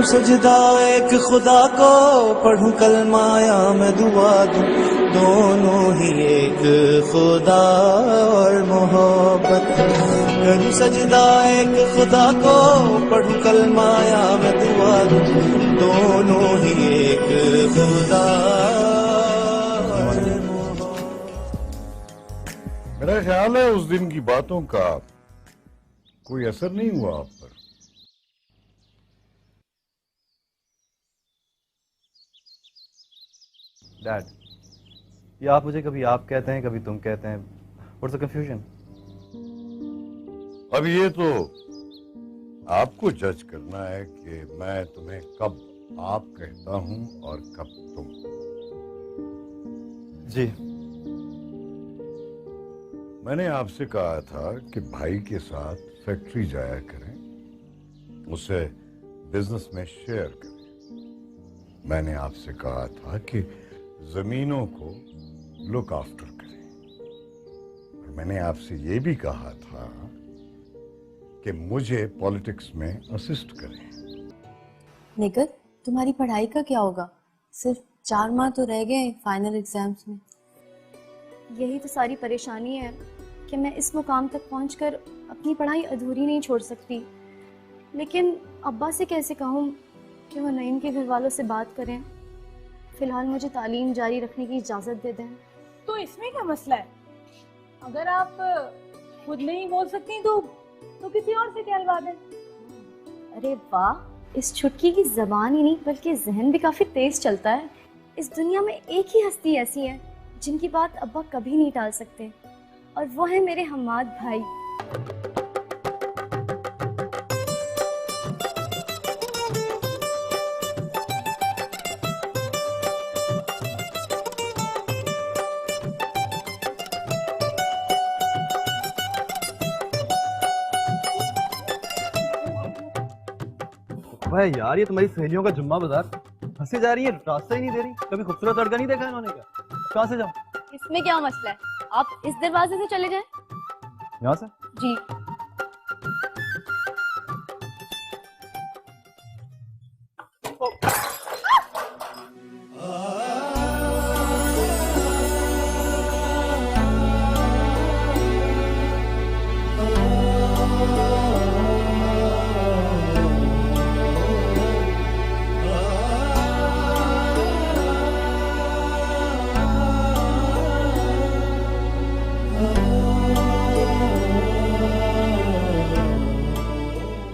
सजदा एक खुदा को, पढ़ूं कलमाया मैं दुआ दूं, दोनों ही एक खुदा और मोहब्बत। करूं सजदा एक खुदा को, पढ़ूं कलमाया मैं दुआ दूं, दोनों ही एक खुदा और मोहब्बत। मेरा ख्याल है उस दिन की बातों का कोई असर नहीं हुआ आप पर। डैड, ये आप मुझे कभी आप कहते हैं कभी तुम कहते हैं। What's the confusion? अब ये तो आपको जज करना है कि मैं तुम्हें कब आप कहता हूं और कब तुम। जी, मैंने आपसे कहा था कि भाई के साथ फैक्ट्री जाया करें, उसे बिजनेस में शेयर करें। मैंने आपसे कहा था कि जमीनों को लुक आफ्टर करें। और मैंने आपसे ये भी कहा था कि मुझे पॉलिटिक्स में असिस्ट करें। निखिल, तुम्हारी पढ़ाई का क्या होगा? सिर्फ 4 माह तो रह गए फाइनल एग्जाम्स में। यही तो सारी परेशानी है कि मैं इस मुकाम तक पहुंचकर अपनी पढ़ाई अधूरी नहीं छोड़ सकती। लेकिन अब्बा से कैसे कहूँ कि वो नईम के घर वालों से बात करें, फिलहाल मुझे तालीम जारी रखने की इजाज़त दे दें। तो इसमें क्या मसला है? अगर आप खुद नहीं बोल सकती तो किसी और से कहलवा दें। अरे वाह, इस छुटकी की ज़बान ही नहीं बल्कि जहन भी काफ़ी तेज़ चलता है। इस दुनिया में एक ही हस्ती ऐसी है जिनकी बात अब्बा कभी नहीं टाल सकते, और वो है मेरे हम्माद भाई। भाई यार, ये तुम्हारी सहेलियों का जुम्मा बाजार। हंसी जा रही है, रास्ता ही नहीं दे रही। कभी खूबसूरत लड़का नहीं देखा इन्होंने? क्या कहाँ से जाऊँ? इसमें क्या मसला है? आप इस दरवाजे से चले जाएं। यहाँ से? जी।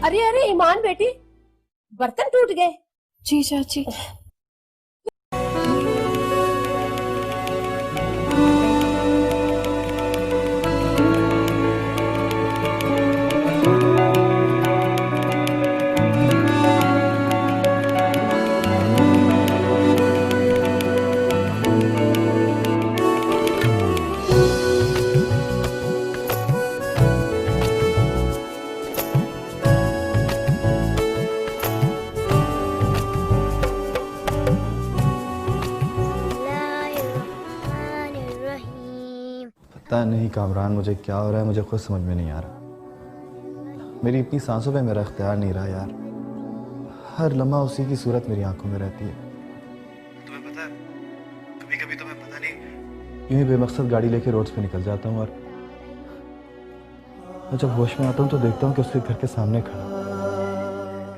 अरे अरे ईमान बेटी, बर्तन टूट गए। जी चाची। पता नहीं कामरान, मुझे क्या हो रहा है, मुझे खुद समझ में नहीं आ रहा। मेरी इतनी सांसों पे मेरा इख्तियार नहीं रहा यार। हर लम्हा उसी की सूरत मेरी आंखों में रहती है। तुम्हें पता है, कभी कभी तो मैं पता नहीं यूं ही बेमकसद गाड़ी लेके रोड्स पे निकल जाता हूँ, और जब होश में आता हूँ तो देखता हूँ कि उसके घर के सामने खड़ा।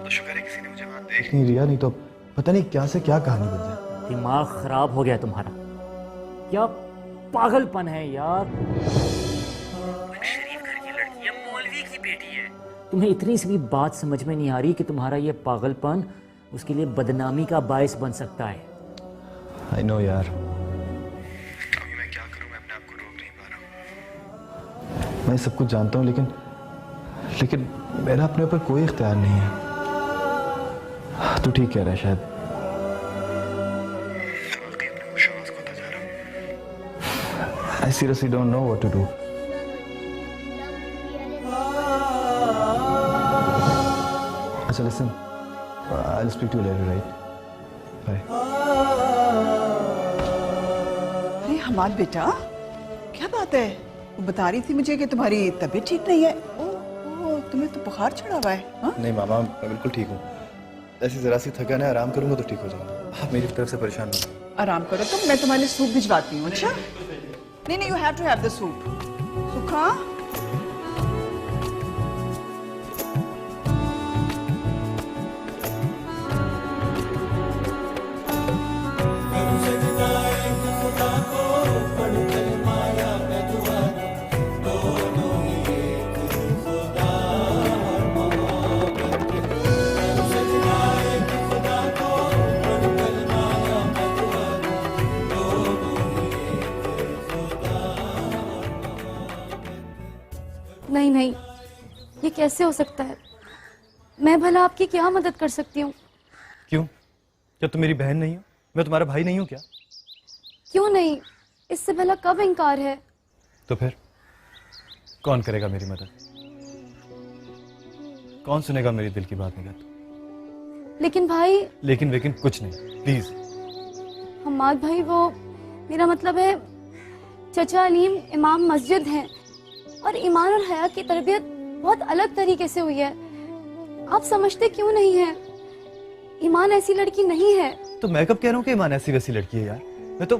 तो शुक्र है किसी ने मुझे वहां देख नहीं लिया, नहीं तो पता नहीं क्या से क्या कहानी बन जाए। दिमाग खराब हो गया तुम्हारा। क्या पागलपन है यार। शरीफ घर की लड़की है, मौलवी की बेटी है। तुम्हें इतनी सी भी बात समझ में नहीं आ रही कि तुम्हारा ये पागलपन उसके लिए बदनामी का बायस बन सकता है। आई नो यार, अभी मैं क्या करूं, मैं अपने आप को रोक नहीं पा रहा हूं। मैं सब कुछ जानता हूं, लेकिन मेरा अपने ऊपर कोई इख्तियार नहीं है। तू ठीक कह रहा है शायद। I seriously don't know what to do. अच्छा listen, I'll speak to you later, right? Bye. अरे हमाद बेटा, क्या बात है? वो बता रही थी मुझे कि तुम्हारी तबीयत ठीक नहीं है। ओ, तुम्हें तो बुखार चढ़ा हुआ है। हाँ? नहीं मामा, मैं बिल्कुल ठीक हूँ। ऐसी जरा सी थकन है, आराम करूंगा तो ठीक हो जाऊंगा। आप मेरी तरफ से परेशान मत हो। आराम करो तुम, मैं तुम्हारे लिए सूप भिजवाती हूँ। अच्छा नहीं नहीं, you have to have the soup. सुखा नहीं नहीं, ये कैसे हो सकता है? मैं भला आपकी क्या मदद कर सकती हूँ? क्यों? क्या तुम मेरी बहन नहीं हो? मैं तुम्हारा भाई नहीं हूँ क्या? क्यों नहीं, इससे भला कब इनकार है? तो फिर कौन करेगा मेरी मदद? कौन सुनेगा मेरी दिल की बात? निगत लेकिन भाई। लेकिन कुछ नहीं, प्लीज। हमाद भाई, वो मेरा मतलब है चचा अलीम इमाम मस्जिद हैं और ईमान और हया की तरबियत बहुत अलग तरीके से हुई है। आप समझते क्यों नहीं है? ईमान ऐसी लड़की नहीं है। तो मैं कब कह रहा हूँ कि ईमान ऐसी वैसी लड़की है यार? मैं तो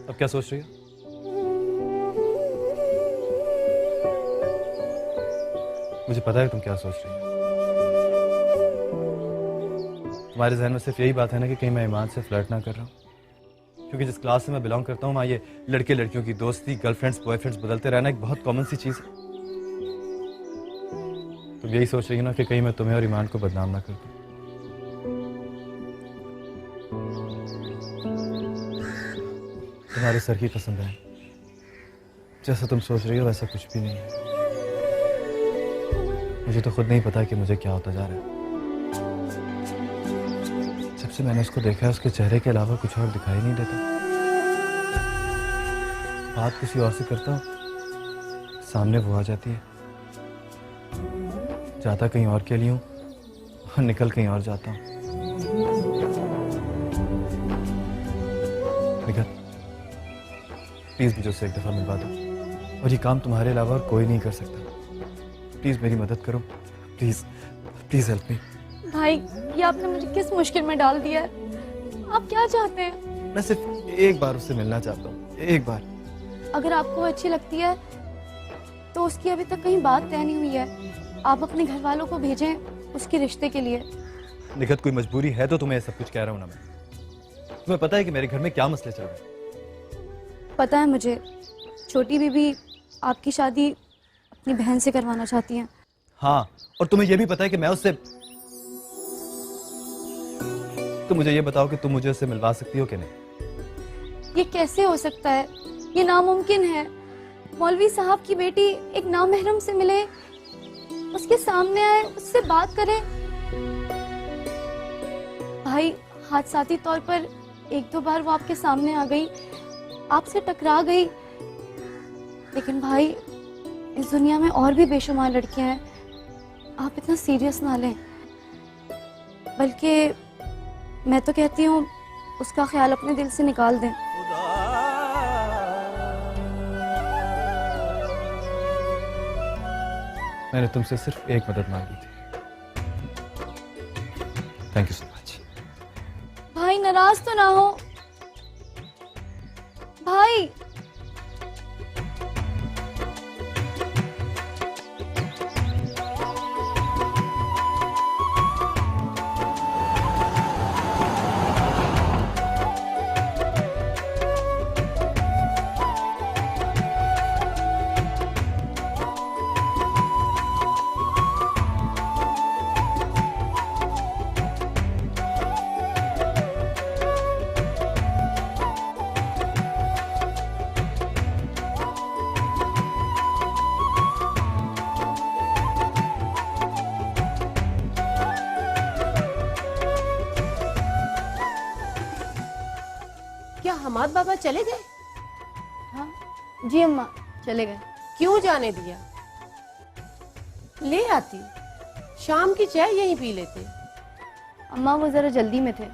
अब क्या सोच रही हो? मुझे पता है तुम क्या सोच रही हो। तुम्हारे जहन में सिर्फ यही बात है ना कि कहीं मैं ईमान से फ्लर्ट ना कर रहा हूँ। क्योंकि जिस क्लास से मैं बिलोंग करता हूँ वहाँ ये लड़के लड़कियों की दोस्ती, गर्लफ्रेंड्स बॉयफ्रेंड्स बदलते रहना एक बहुत कॉमन सी चीज है। तुम यही सोच रही हो ना कि कहीं मैं तुम्हें और ईमान को बदनाम ना कर दूं। तुम्हारे सर की कसम है, जैसा तुम सोच रही हो वैसा कुछ भी नहीं है। मुझे तो खुद नहीं पता कि मुझे क्या होता जा रहा है। जब से मैंने उसको देखा है उसके चेहरे के अलावा कुछ और दिखाई नहीं देता। बात किसी और से करता हूँ, सामने वो आ जाती है। जाता कहीं और के लिए हूँ और निकल कहीं और जाता हूँ। प्लीज मुझे उससे एक दफा मिलवा दो, और ये काम तुम्हारे अलावा और कोई नहीं कर सकता। प्लीज मेरी मदद करो, प्लीज प्लीज हेल्प मी। भाई, ये आपने मुझे किस मुश्किल में डाल दिया है? आप क्या चाहते हैं? मैं सिर्फ एक बार उससे मिलना चाहता हूँ, एक बार। अगर आपको अच्छी लगती है तो उसकी अभी तक कहीं बात तय नहीं हुई है। आप अपने घर वालों को भेजें उसके रिश्ते के लिए। निखत, कोई मजबूरी है तो तुम्हें सब कुछ कह रहा हूँ ना मैं। तुम्हें पता है कि मेरे घर में क्या मसले चल रहे हैं? पता है मुझे। छोटी बीबी आपकी शादी अपनी बहन से करवाना चाहती हैं। हाँ, और तुम्हें यह भी पता है कि मैं उससे। तो मुझे ये बताओ कि तुम मुझे उससे मिलवा सकती हो कि नहीं? ये कैसे हो सकता है? ये नामुमकिन है। मौलवी साहब की बेटी एक नामहरम से मिले, उसके सामने आए, उससे बात करे। भाई, हादसाती तौर पर एक दो बार वो आपके सामने आ गई, आपसे टकरा गई। लेकिन भाई, इस दुनिया में और भी बेशुमार लड़कियां हैं। आप इतना सीरियस ना लें। बल्कि मैं तो कहती हूँ उसका ख्याल अपने दिल से निकाल दें। मैंने तुमसे सिर्फ एक मदद मांगी थी। Thank you so much. भाई, नाराज तो ना हो। भाई, क्या हमाद बाबा चले गए? हाँ जी अम्मा, चले गए। क्यों जाने दिया? ले आती, शाम की चाय यहीं पी लेते। अम्मा, वो जरा जल्दी में थे।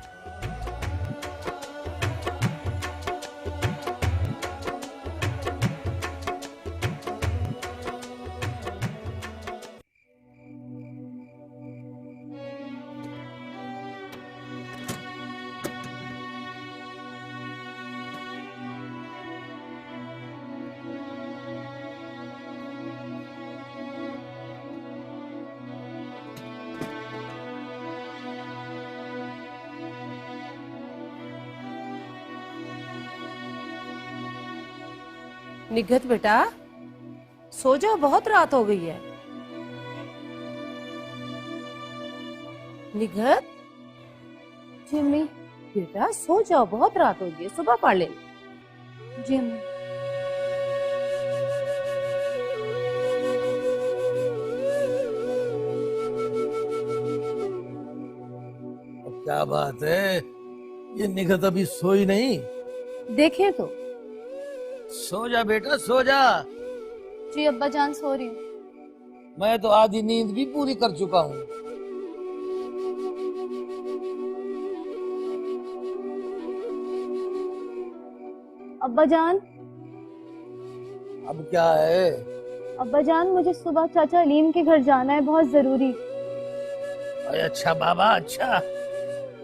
निगत बेटा, सो जाओ, बहुत रात हो गई है। निगत जी अम्मी। बेटा सो जाओ, बहुत रात हो गई है, सुबह पढ़ ले। जी अम्मी। क्या बात है, ये निगत अभी सोई नहीं? देखें तो। सो जा बेटा, सो जा। जी अब्बा जान, सो रही हूँ। मैं तो आधी नींद भी पूरी कर चुका हूँ। अब्बा जान। अब क्या है? अब्बा जान, मुझे सुबह चाचा अलीम के घर जाना है, बहुत जरूरी। अरे अच्छा बाबा, अच्छा।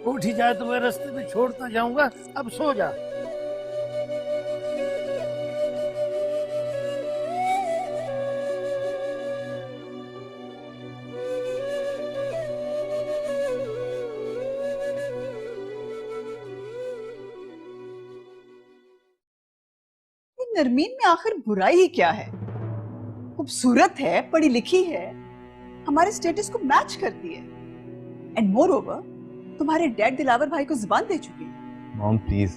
उठ ही जाए तो मैं रास्ते में छोड़ता जाऊंगा। अब सो जा। नरमीन में आखिर बुराई ही क्या है? खूबसूरत है, पढ़ी लिखी है, हमारे स्टेटस को मैच करती है। एंड मोर ओवर तुम्हारे डैड दिलावर भाई को जुबान दे चुकी है। मॉम प्लीज,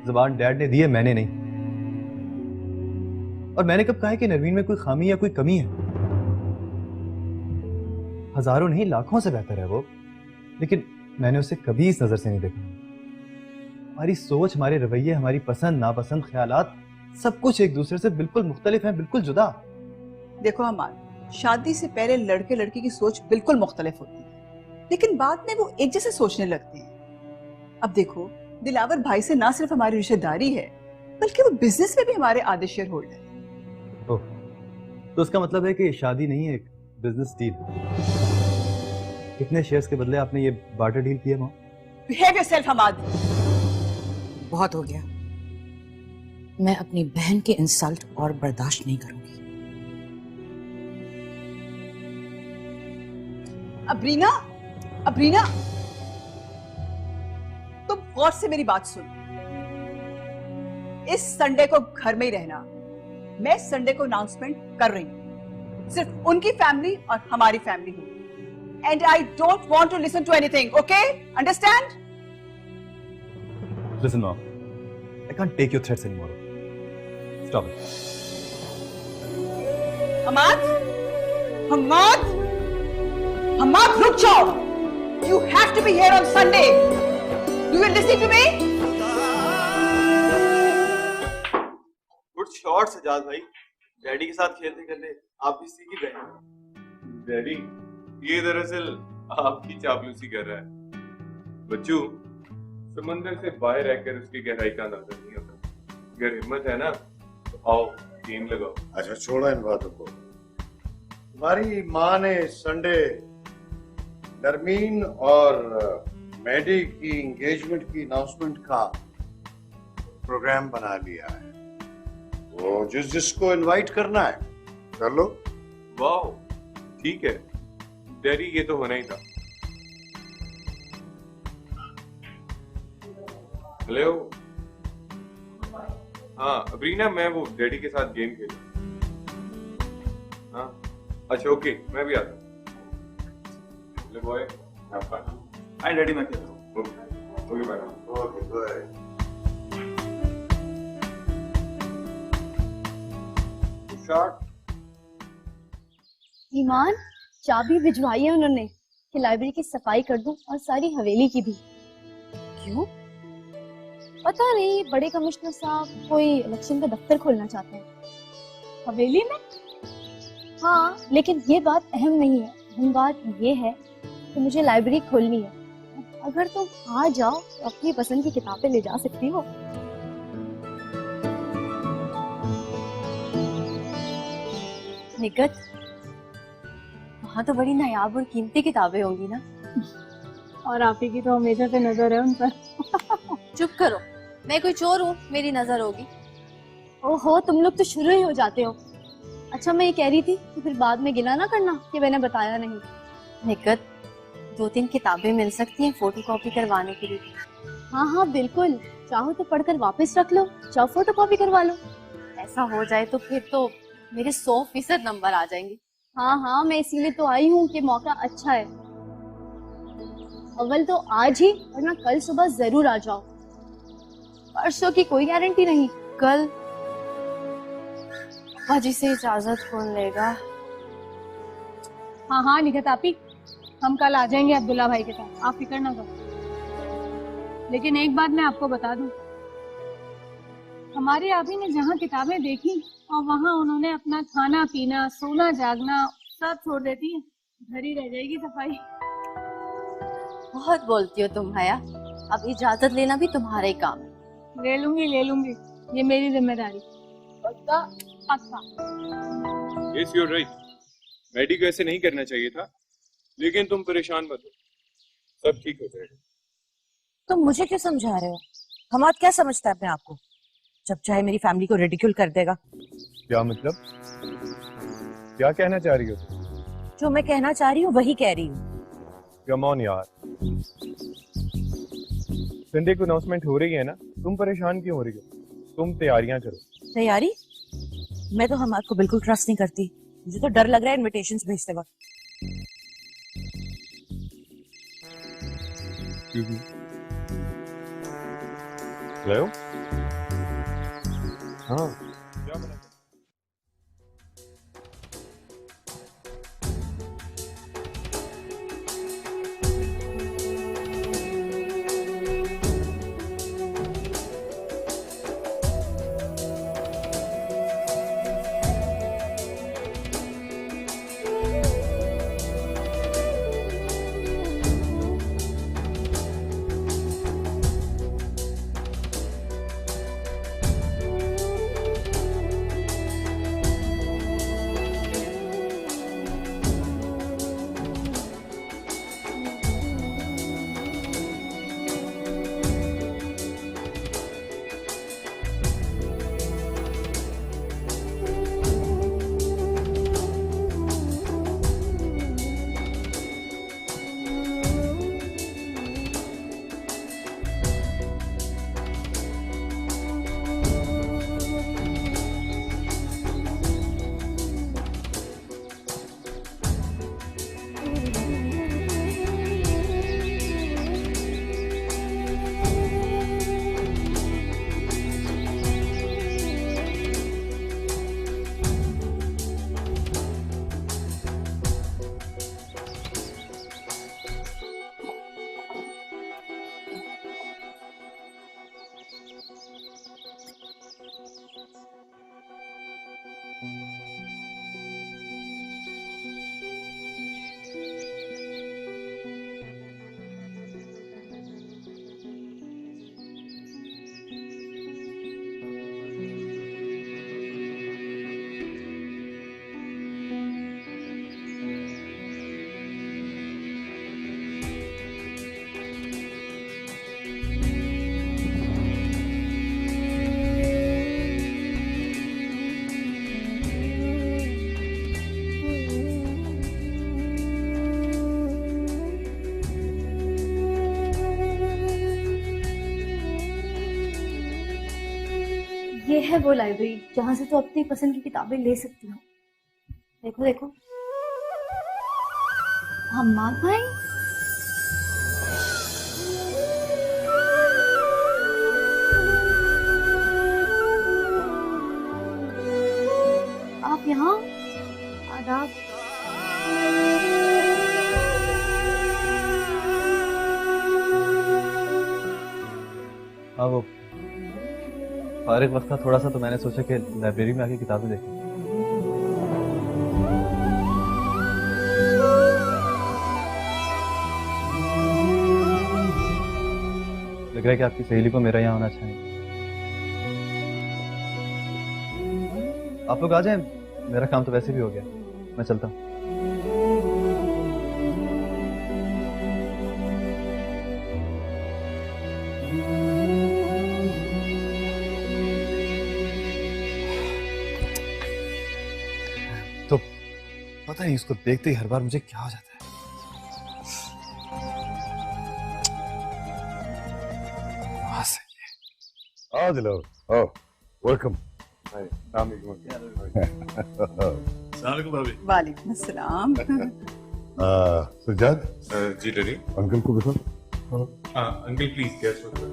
जुबान डैड ने दी है, मैंने नहीं। और मैंने कब कहा है कि नरमीन में कोई खामी या कोई कमी है? हजारों नहीं, लाखों से बेहतर है वो, लेकिन मैंने उसे कभी इस नजर से नहीं देखा। हमारी सोच, हमारे रवैये, हमारी पसंद नापसंद, ख्यालात, सब कुछ एक दूसरे से बिल्कुल मुख्तलिफ हैं, बिल्कुल जुदा। देखो हमार, शादी से पहले लड़के लड़की की सोच बिल्कुल मुख्तलिफ होती है, लेकिन बाद में वो एक जैसे सोचने लगते हैं। अब देखो, दिलावर भाई से ना सिर्फ हमारी रिश्तेदारी है, बल्कि वो बिजनेस में भी हमारे आधे शेयर होल्डर है। ओह, तो उसका मतलब है कि शादी नहीं है, एक बिजनेस डील। कितने शेयर्स के बदले आपने ये बार्टर डील किया माँ? Behave yourself Hamad. बहुत हो गया, मैं अपनी बहन के इंसल्ट और बर्दाश्त नहीं करूंगी। अब्रीना, अब्रीना, तुम गौर से मेरी बात सुन। इस संडे को घर में ही रहना। मैं संडे को अनाउंसमेंट कर रही हूँ, सिर्फ उनकी फैमिली और हमारी फैमिली होगी। And I don't want to listen to anything, okay? Understand? Listen, Mom. I can't take your threats anymore. Stop it. Hamad, Hamad, Hamad, रुक जाओ। You have to be here on Sunday. Do you listen to me? Good shot Sajad भाई। Daddy के साथ खेलते खेलते आप भी सीख ही गए। डैडी, ये दरअसल आपकी चापलूसी कर रहा है। बच्चू, समंदर से बाहर रहकर उसकी गहराई का अंदाजा नहीं होता। अगर हिम्मत है ना तो आओ गेम लगाओ। अच्छा छोड़ो इन बातों को। तुम्हारी माँ ने संडे नरमीन और मैडी की एंगेजमेंट की अनाउंसमेंट का प्रोग्राम बना लिया है। वो जिसको इनवाइट करना है कर लो। वाह, ठीक है डैडी, ये तो होना ही था। हेलो। हाँ अब्रीना, मैं वो डैडी के साथ गेम खेल। हाँ अच्छा ओके, मैं भी आता हूँ। Hello boy. हाय डैडी, मैं खेलता हूँ। Okay bye. Okay bye. Iman, चाबी भिजवाई है उन्होंने कि लाइब्रेरी की सफाई कर दूं और सारी हवेली की भी। क्यों? पता नहीं, बड़े कमिश्नर साहब कोई इलेक्शन का दफ्तर खोलना चाहते हैं हवेली में। हाँ, लेकिन ये बात अहम नहीं है। अहम बात ये है कि मुझे लाइब्रेरी खोलनी है। अगर तुम आ जाओ तो अपनी पसंद की किताबें ले जा सकती हो। निकट, वहाँ तो बड़ी नायाब और कीमती किताबें होंगी ना? और आप ही की तो हमेशा से नजर है उन पर। चुप करो, मैं कोई चोर हूँ मेरी नजर होगी? ओहो, तुम लोग तो शुरू ही हो जाते हो। अच्छा मैं ये कह रही थी तो फिर बाद में गिला ना करना कि मैंने बताया नहीं। निकट, 2-3 किताबें मिल सकती हैं फोटोकॉपी करवाने के लिए? हाँ हाँ बिल्कुल, चाहो तो पढ़कर वापस रख लो, चाहो फोटोकॉपी करवा लो। ऐसा हो जाए तो फिर तो मेरे 100% नंबर आ जाएंगे। हाँ हाँ, मैं इसीलिए तो आई हूँ कि मौका अच्छा है। अव्वल तो आज ही, वरना कल सुबह जरूर आ जाओ। परसों की कोई गारंटी नहीं। कल अजी से इजाजत कौन लेगा? हाँ हाँ निखत आपी, हम कल आ जाएंगे अब्दुल्ला भाई के साथ, आप फिक्र ना करो। लेकिन एक बात मैं आपको बता दूं, हमारी आपी ने जहाँ किताबें देखी और वहाँ उन्होंने अपना खाना पीना सोना जागना सब छोड़ देती है। घर ही रह जाएगी सफाई। बहुत बोलती हो तुम हया, अब इजाजत लेना भी तुम्हारा ही काम है। ले लूंगी, ये मेरी जिम्मेदारी। पक्का पक्का। Yes you are right, Maddy को ऐसे नहीं करना चाहिए था, लेकिन तुम परेशान मत हो, सब ठीक हो जाएगा। तुम मुझे क्यों समझा रहे हो? हमाद क्या समझता है अपने आप को? जब चाहे मेरी फैमिली को रिडिक्यूल कर देगा। क्या मतलब? क्या कहना चाह रही हो? जो मैं कहना चाह रही हूँ वही कह रही हूँ। कम ऑन यार, संडे को अनाउंसमेंट हो रही है ना, तुम परेशान क्यों हो रही हो? तुम तैयारियां करो। तैयारी? मैं तो हमाद को बिल्कुल ट्रस्ट नहीं करती। मुझे तो डर लग रहा है इनविटेशंस भेजते वक्त। हेलो, हाँ क्या बना? ये है वो लाइब्रेरी जहाँ से तो अपनी पसंद की किताबें ले सकती हो। देखो देखो, हम्माद भाई, आप यहाँ? आदाब। हाँ वो फारिग वक्त था थोड़ा सा, तो मैंने सोचा कि लाइब्रेरी में आके किताबें देखें। लग रहा है कि आपकी सहेली को मेरा यहाँ होना अच्छा नहीं। आप लोग आ जाएं, मेरा काम तो वैसे भी हो गया, मैं चलता हूँ। तो पता नहीं इसको देखते ही हर बार मुझे क्या हो जाता है। आ दिलो, ओ वेलकम। वालेकुम अस्सलाम। सज्जाद जी डैडी। अंकल को बिठा। हाँ अंकल प्लीज गैस बंद कर।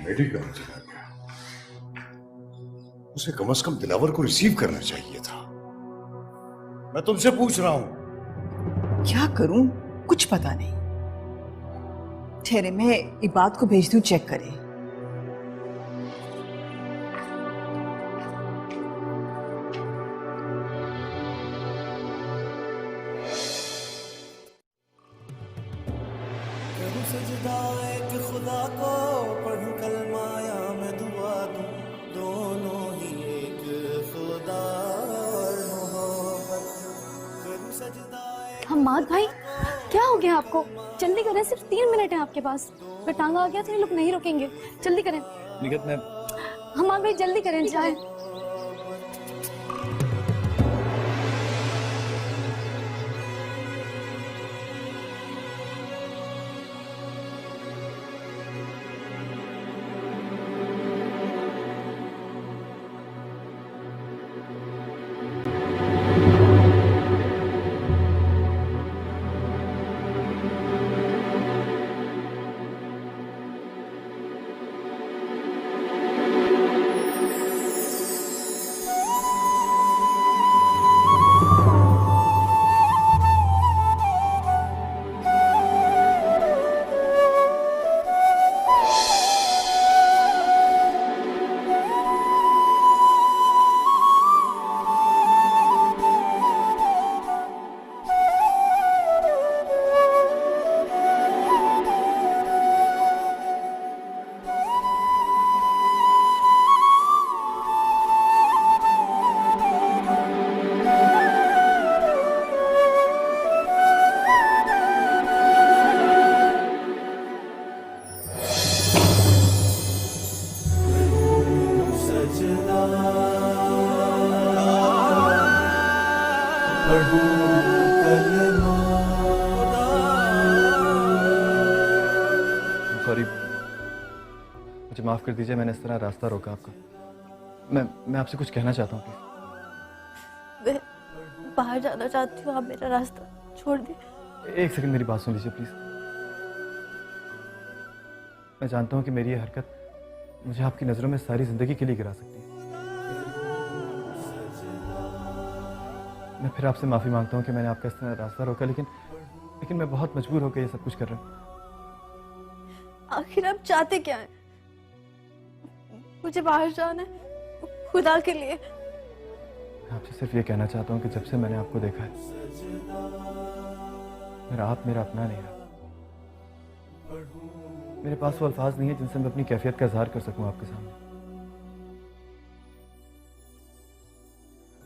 मेडिक कहाँ चला गया? उसे कम से कम दिलावर को रिसीव करना चाहिए था। मैं तुमसे पूछ रहा हूं। क्या करूं, कुछ पता नहीं। ठहरे, मैं इबाद को भेज दूं चेक करे। करूं सजदा एक खुदा को, पढ़ूं कलमा या मैं दुआ दूं, दोनों ही एक खुदा और मोहब्बत। करूं सजदा हम्माद भाई, क्या हो गया आपको? जल्दी करें, सिर्फ 3 मिनट है आपके पास। अगर टांगा आ गया तो ये लोग नहीं रुकेंगे। जल्दी करें निगत, मैं हम्माद भाई, जल्दी करें, जाए। सॉरी, मुझे माफ कर दीजिए, मैंने इस तरह रास्ता रोका आपका। मैं आपसे कुछ कहना चाहता हूँ प्लीज। मैं बाहर जाना चाहती हूँ, आप मेरा रास्ता छोड़ दें। एक सेकंड मेरी बात सुन लीजिए प्लीज। मैं जानता हूँ कि मेरी ये हरकत मुझे आपकी नजरों में सारी जिंदगी के लिए गिरा सकती है। मैं फिर आपसे माफी मांगता हूँ कि मैंने आपका इस तरह रास्ता रोका, लेकिन मैं बहुत मजबूर होकर ये सब कुछ कर रहा हूँ। आखिर आप चाहते क्या हैं? मुझे बाहर जाना है, खुदा के लिए। मैं आपसे सिर्फ ये कहना चाहता हूँ कि जब से मैंने आपको देखा है, आप मेरा अपना नहीं रहा। मेरे पास वो अल्फाज नहीं है जिनसे मैं अपनी कैफियत का इजहार कर सकूं आपके सामने।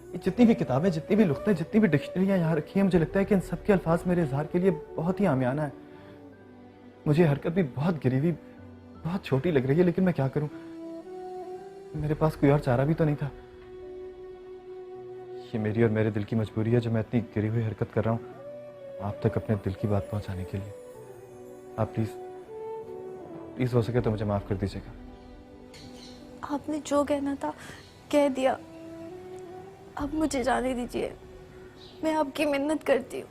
ये जितनी भी किताबें, जितनी भी नुक्ते, जितनी भी डिक्शनरियां यहाँ रखी हैं, मुझे लगता है कि इन सब के अल्फाज मेरे इजहार के लिए बहुत ही आमियाना है। मुझे हरकत भी बहुत गिरी हुई, बहुत छोटी लग रही है, लेकिन मैं क्या करूं? मेरे पास कोई और चारा भी तो नहीं था। ये मेरी और मेरे दिल की मजबूरी है जो मैं इतनी गिरी हुई हरकत कर रहा हूं आप तक अपने दिल की बात पहुंचाने के लिए। आप प्लीज हो सके तो मुझे माफ कर दीजिएगा। आपने जो कहना था कह दिया, अब मुझे जाने दीजिए। मैं आपकी मिन्नत करती हूँ।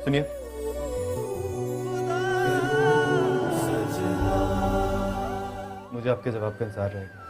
सुनिए, मुझे आपके जवाब का इंतजार रहेगा।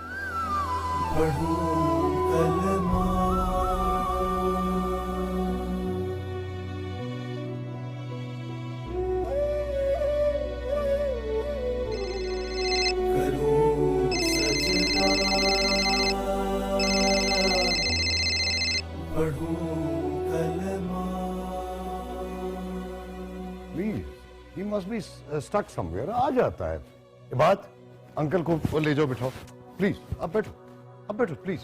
He must be stuck somewhere. आ जाता है। इबाद, अंकल को ले जाओ, बिठाओ प्लीज। आप बैठो। अब बैठो प्लीज।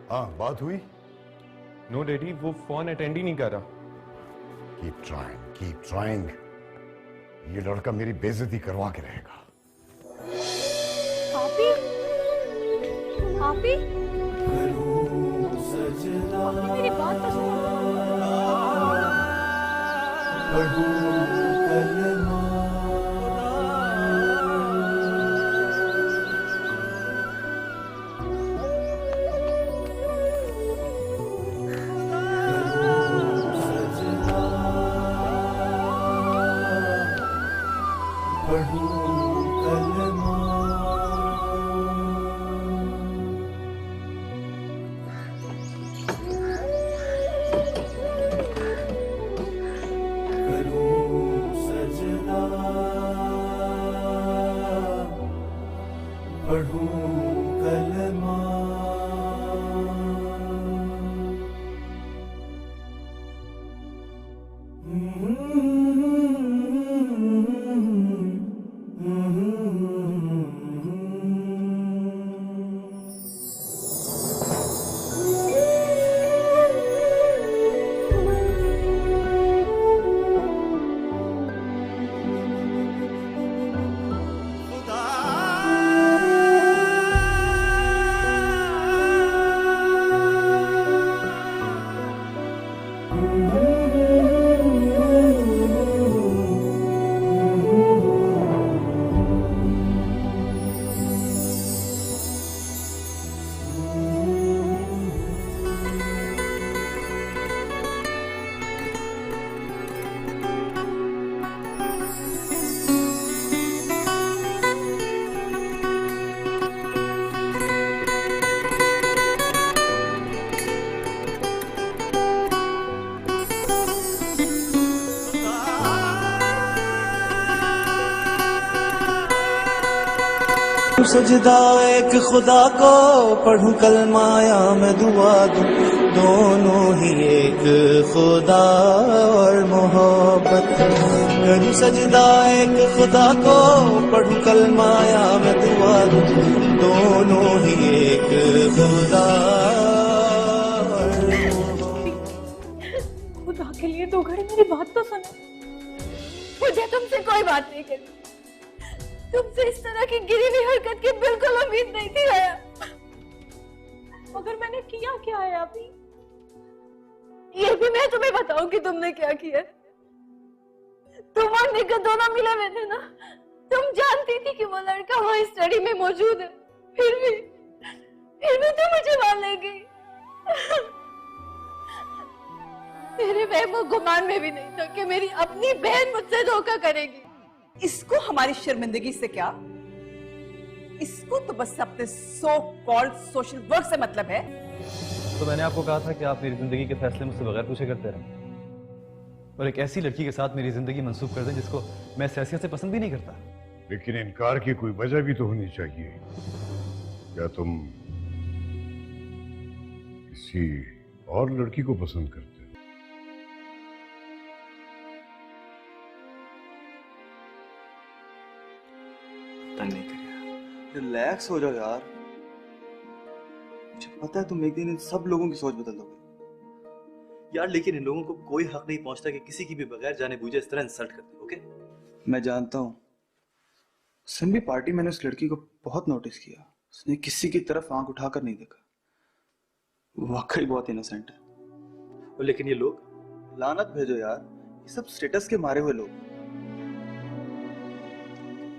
हाँ, बात हुई? नो डैडी, वो फोन अटेंड ही नहीं कर रहा। Keep trying. ये लड़का मेरी बेइज्जती करवा के रहेगा। पापी, पापी, मेरी बात तो सुनो। सजदा एक खुदा को पढ़ूं कलमा या मैं दुआ दूं, दोनों ही एक खुदा और मोहब्बत। करूं सजदा एक खुदा को पढ़ूं कलमा या मैं दुआ दूं, दोनों ही एक खुदा और मोहब्बत। खुदा के लिए 2 घड़ी मेरी बात तो सुनो। मुझे तुमसे कोई बात नहीं करनी। तुमसे इस तरह की गिरी हुई हरकत की बिल्कुल उम्मीद नहीं थी आया। मगर मैंने किया क्या है अभी? ये भी मैं तुम्हें बताऊं कि तुमने क्या किया। तुम और निकट दोनों मिले हुए थे ना। तुम जानती थी कि वो लड़का वहाँ स्टडी में मौजूद है, फिर भी तुम मुझे मान ले गई। मेरे वहम और गुमान में भी नहीं था कि मेरी अपनी बहन मुझसे धोखा करेगी। इसको हमारी शर्मिंदगी से क्या? इसको तो बस अपने सो कॉल्ड सोशल वर्क से मतलब है। तो मैंने आपको कहा था कि आप मेरी जिंदगी के फैसले मुझसे बगैर पूछे करते रहें और एक ऐसी लड़की के साथ मेरी जिंदगी मंसूब कर दें जिसको मैं सहसियत से पसंद भी नहीं करता। लेकिन इनकार की कोई वजह भी तो होनी चाहिए। क्या तुम किसी और लड़की को पसंद करते हो? तंग नहीं करिए, रिलैक्स हो जाओ यार। मुझे पता है तुम एक दिन इन सब लोगों की सोच बदल दोगे यार, लेकिन इन लोगों को कोई हक नहीं पहुंचता कि किसी की भी बगैर जाने बूझे इस तरह इंसल्ट करते। ओके, मैं जानता हूँ। संभी पार्टी मैंने उस लड़की को बहुत नोटिस किया। उसने किसी की तरफ आंख उठाकर नहीं देखा। वाकई बहुत इनोसेंट है। और लेकिन ये लोग, लानत भेजो यार, ये सब स्टेटस के मारे हुए लोग।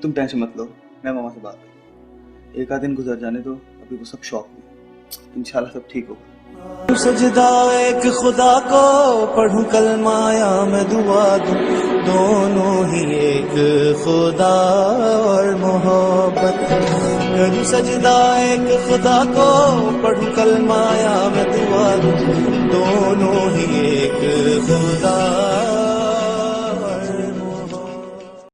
तुम टेंशन मत लो, मैं मामा से बात करूँ। एक आध दिन गुजर जाने दो, अभी वो सब शौक में। इंशाल्लाह सब ठीक होगा। सजदा एक खुदा को पढ़ूं कलमा या मैं दुआ दूं, दोनों ही एक खुदा और मोहब्बत। करूं सजदा एक खुदा को पढ़ूं कलमा या मैं दुआ दूं, दोनों ही एक खुदा